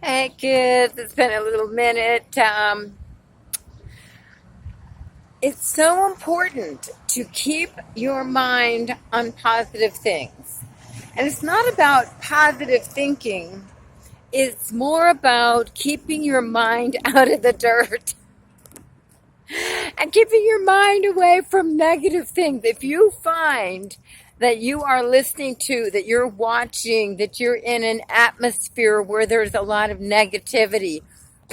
Hey kids, it's been a little minute. It's so important to keep your mind on positive things. And it's not about positive thinking, it's more about keeping your mind out of the dirt and keeping your mind away from negative things. If you find that you are listening to, that you're watching, that you're in an atmosphere where there's a lot of negativity,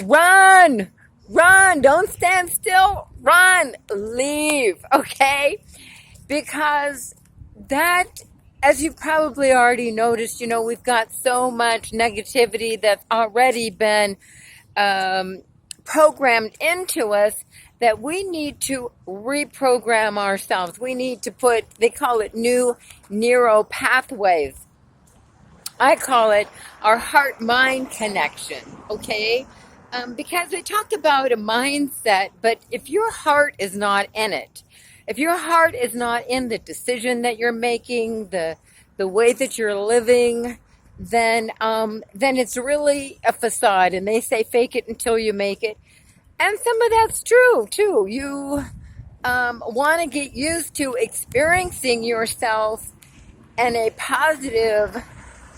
run, run, don't stand still, run, leave, okay? Because that, as you've probably already noticed, we've got so much negativity that's already been um, programmed into us that we need to reprogram ourselves. We need to put, they call it new neuro pathways. I call it our heart mind connection, okay? Because we talk about a mindset, but if your heart is not in it, if your heart is not in the decision that you're making, the way that you're living, then it's really a facade. And they say fake it until you make it, and some of that's true too. You want to get used to experiencing yourself in a positive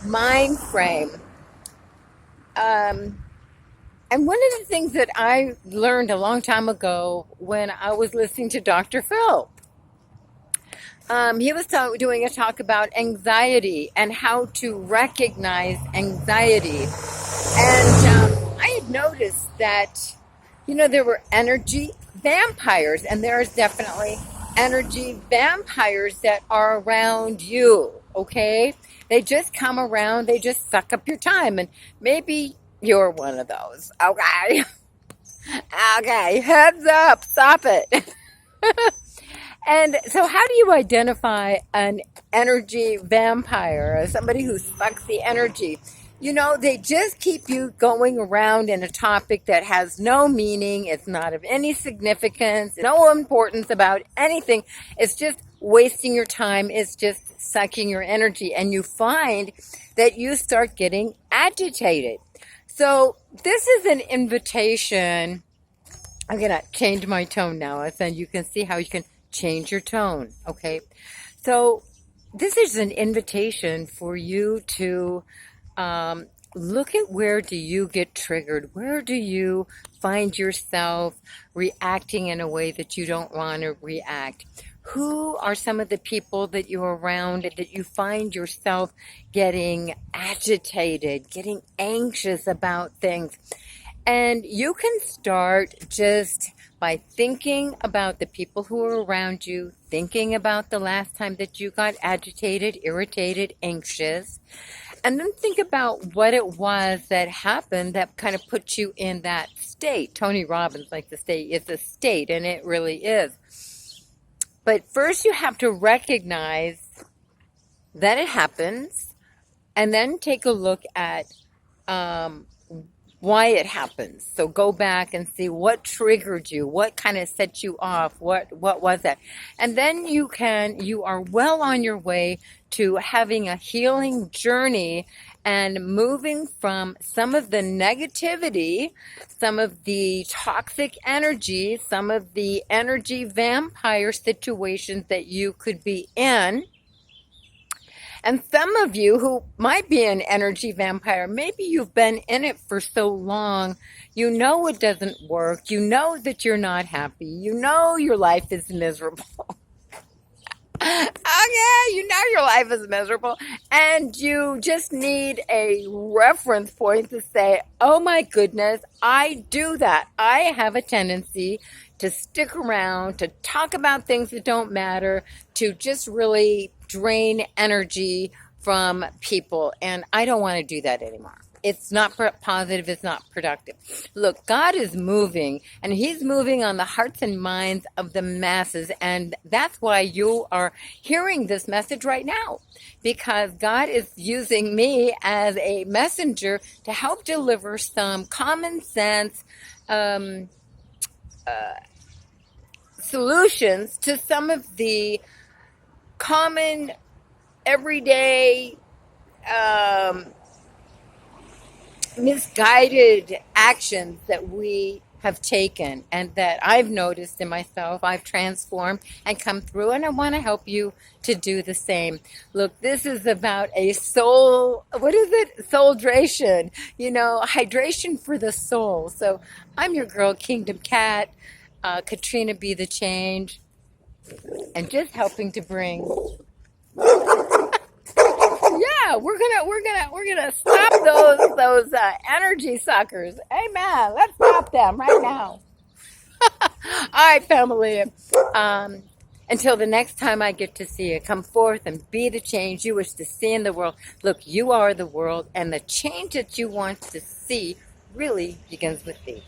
mind frame. Um, and one of the things that I learned a long time ago when I was listening to Dr. Phil, he was doing a talk about anxiety and how to recognize anxiety. And I had noticed that, there were energy vampires, and there's definitely energy vampires that are around you, okay? They just come around, they just suck up your time, and maybe you're one of those, okay? Okay, heads up, stop it. And so, how do you identify an energy vampire, somebody who sucks the energy? They just keep you going around in a topic that has no meaning. It's not of any significance, no importance about anything. It's just wasting your time. It's just sucking your energy. And you find that you start getting agitated. So, this is an invitation. I'm going to change my tone now, and then you can see how you can change your tone, okay? So this is an invitation for you to look at, where do you get triggered? Where do you find yourself reacting in a way that you don't want to react? Who are some of the people that you're around that you find yourself getting agitated, getting anxious about things? And you can start just by thinking about the people who are around you, thinking about the last time that you got agitated, irritated, anxious, and then think about what it was that happened that kind of put you in that state. Tony Robbins likes to say it's a state, and it really is. But first you have to recognize that it happens, and then take a look at why it happens. So go back and see what triggered you, what kind of set you off, what was that? And then you are well on your way to having a healing journey and moving from some of the negativity, some of the toxic energy, some of the energy vampire situations that you could be in. And some of you who might be an energy vampire, maybe you've been in it for so long, you know it doesn't work, you know that you're not happy, you know your life is miserable. Okay, you know your life is miserable, and you just need a reference point to say, oh my goodness, I do that. I have a tendency to stick around, to talk about things that don't matter, to just really drain energy from people, and I don't want to do that anymore. It's not positive. It's not productive. Look, God is moving, and He's moving on the hearts and minds of the masses. And that's why you are hearing this message right now, because God is using me as a messenger to help deliver some common sense solutions to some of the common everyday misguided actions that we have taken and that I've noticed in myself. I've transformed and come through, and I want to help you to do the same. Look, this is about a soul, what is it? Souldration, hydration for the soul. So I'm your girl, Kingdom Cat, Katrina Bee the Change, and just helping to bring. Yeah, we're gonna stop those energy suckers. Amen. Let's stop them right now. All right, family. Um, until the next time I get to see you, come forth and be the change you wish to see in the world. Look, you are the world, and the change that you want to see really begins with thee.